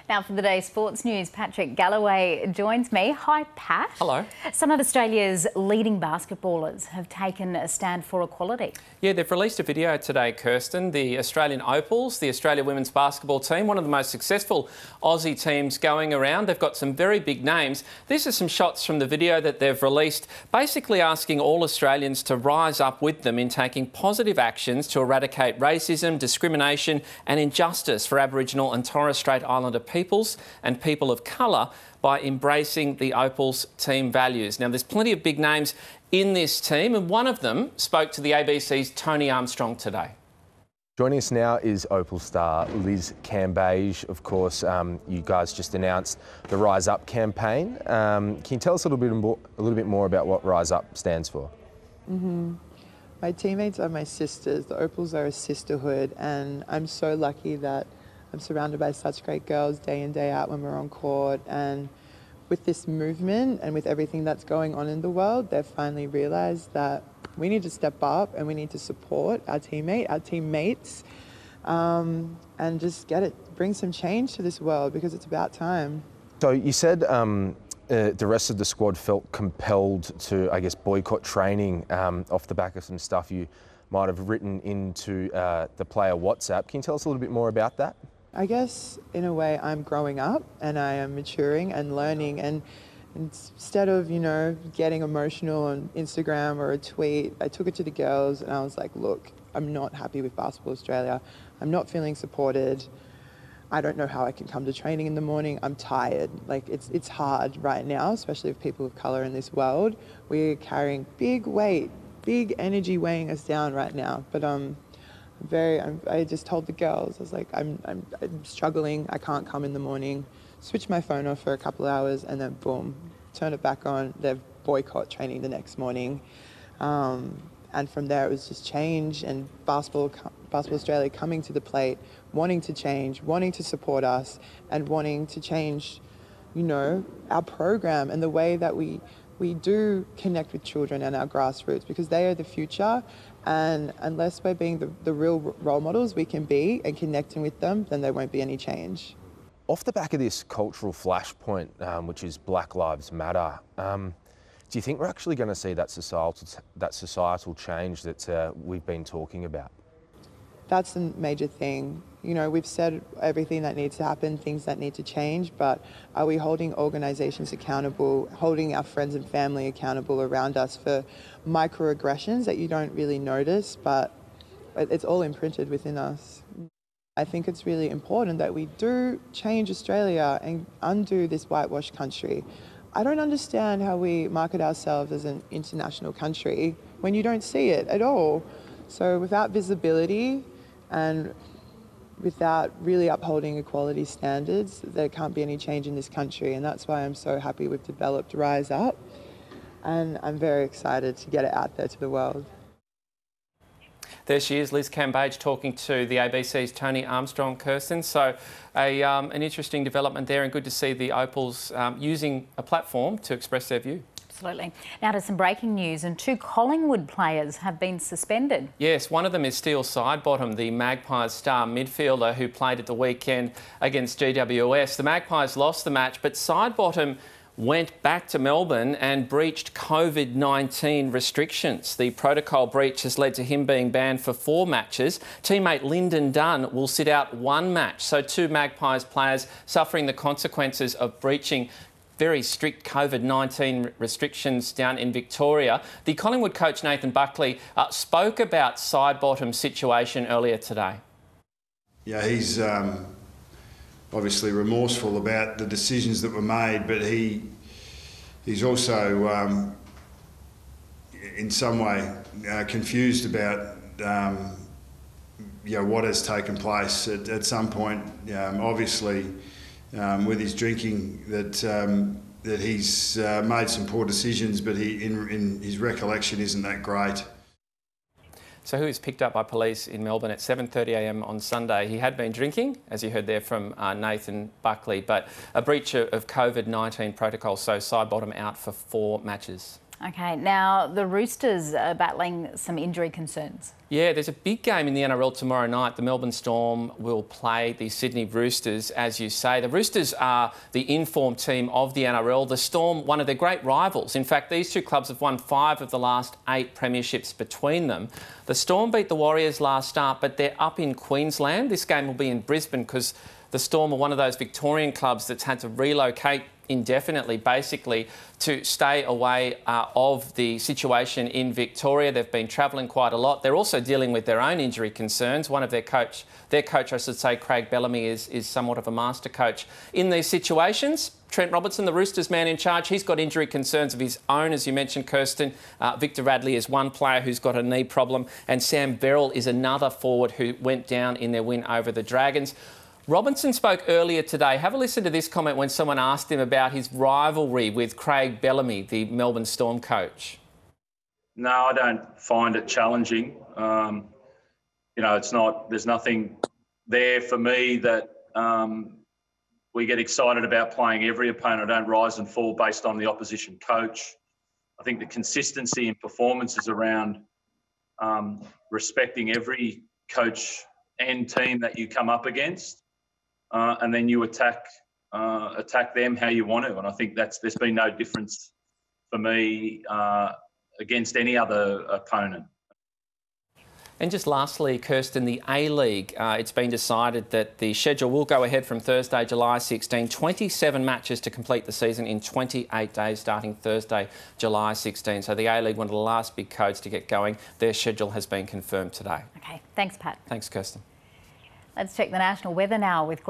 Now for the day's sports news, Patrick Galloway joins me. Hi, Pat. Hello. Some of Australia's leading basketballers have taken a stand for equality. Yeah, they've released a video today, Kirsten. The Australian Opals, the Australia women's basketball team, one of the most successful Aussie teams going around. They've got some very big names. These are some shots from the video that they've released, basically asking all Australians to rise up with them in taking positive actions to eradicate racism, discrimination and injustice for Aboriginal and Torres Strait Islander peoples and people of colour by embracing the Opals team values. Now, there's plenty of big names in this team, and one of them spoke to the ABC's Tony Armstrong today. Joining us now is Opal star Liz Cambage. Of course, you guys just announced the Rise Up campaign. Can you tell us a little bit more about what Rise Up stands for? My teammates are my sisters. The Opals are a sisterhood, and I'm so lucky that I'm surrounded by such great girls day in, day out when we're on court. And with this movement and with everything that's going on in the world, they've finally realised that we need to step up and we need to support our teammates, and just bring some change to this world, because it's about time. So you said the rest of the squad felt compelled to, I guess, boycott training off the back of some stuff you might have written into the player WhatsApp. Can you tell us a little bit more about that? I guess in a way I'm growing up and I am maturing and learning, and instead of, getting emotional on Instagram or a tweet, I took it to the girls and I was like, look, I'm not happy with Basketball Australia. I'm not feeling supported. I don't know how I can come to training in the morning. I'm tired. Like, it's hard right now, especially with people of colour in this world. We're carrying big weight, big energy weighing us down right now. But I just told the girls, I was like, I'm struggling. I can't come in the morning. Switch my phone off for a couple of hours and then boom, turn it back on. They've boycott training the next morning. And from there it was just change, and Basketball Australia coming to the plate, wanting to change, wanting to support us and wanting to change, our program and the way that we do connect with children and our grassroots, because they are the future. And unless we're being the real role models we can be and connecting with them, then there won't be any change. Off the back of this cultural flashpoint, which is Black Lives Matter, do you think we're actually going to see that societal change that we've been talking about? That's the major thing. We've said everything that needs to happen, things that need to change, but are we holding organisations accountable, holding our friends and family accountable around us for microaggressions that you don't really notice, but it's all imprinted within us? I think it's really important that we do change Australia and undo this whitewash country. I don't understand how we market ourselves as an international country when you don't see it at all. So without visibility and without really upholding equality standards, there can't be any change in this country. And that's why I'm so happy we've developed Rise Up. And I'm very excited to get it out there to the world. There she is, Liz Cambage, talking to the ABC's Tony Armstrong, Kirsten. So an interesting development there, and good to see the Opals using a platform to express their view. Absolutely. Now to some breaking news, and 2 Collingwood players have been suspended. Yes, one of them is Steele Sidebottom, the Magpies star midfielder who played at the weekend against GWS. The Magpies lost the match, but Sidebottom went back to Melbourne and breached COVID-19 restrictions. The protocol breach has led to him being banned for 4 matches. Teammate Lyndon Dunn will sit out 1 match. So 2 Magpies players suffering the consequences of breaching very strict COVID-19 restrictions down in Victoria. The Collingwood coach Nathan Buckley spoke about Sidebottom's situation earlier today. Yeah, he's obviously remorseful about the decisions that were made, but he's also in some way confused about what has taken place at some point. Obviously, with his drinking, that he's made some poor decisions, but in his recollection isn't that great. So he was picked up by police in Melbourne at 7:30 a.m. on Sunday. He had been drinking, as you heard there from Nathan Buckley, but a breach of COVID-19 protocol, so Sidebottom out for 4 matches. Okay, now the Roosters are battling some injury concerns. Yeah, there's a big game in the NRL tomorrow night. The Melbourne Storm will play the Sydney Roosters, as you say. The Roosters are the informed team of the NRL. The Storm, one of their great rivals. In fact, these two clubs have won 5 of the last 8 premierships between them. The Storm beat the Warriors last start, but they're up in Queensland. This game will be in Brisbane because the Storm are one of those Victorian clubs that's had to relocate indefinitely, basically, to stay away of the situation in Victoria. They've been travelling quite a lot. They're also dealing with their own injury concerns. One of their coach, I should say, Craig Bellamy, is somewhat of a master coach in these situations. Trent Robertson, the Roosters man in charge, he's got injury concerns of his own, as you mentioned, Kirsten. Victor Radley is one player who's got a knee problem, and Sam Verrill is another forward who went down in their win over the Dragons. Robinson spoke earlier today. Have a listen to this comment when someone asked him about his rivalry with Craig Bellamy, the Melbourne Storm coach. No, I don't find it challenging. There's nothing there for me that we get excited about playing every opponent. I don't rise and fall based on the opposition coach. I think the consistency in performance is around respecting every coach and team that you come up against. And then you attack them how you want to. And I think there's been no difference for me against any other opponent. And just lastly, Kirsten, the A-League, it's been decided that the schedule will go ahead from Thursday, July 16. 27 matches to complete the season in 28 days, starting Thursday, July 16. So the A-League, one of the last big codes to get going, their schedule has been confirmed today. Okay, thanks, Pat. Thanks, Kirsten. Let's check the national weather now with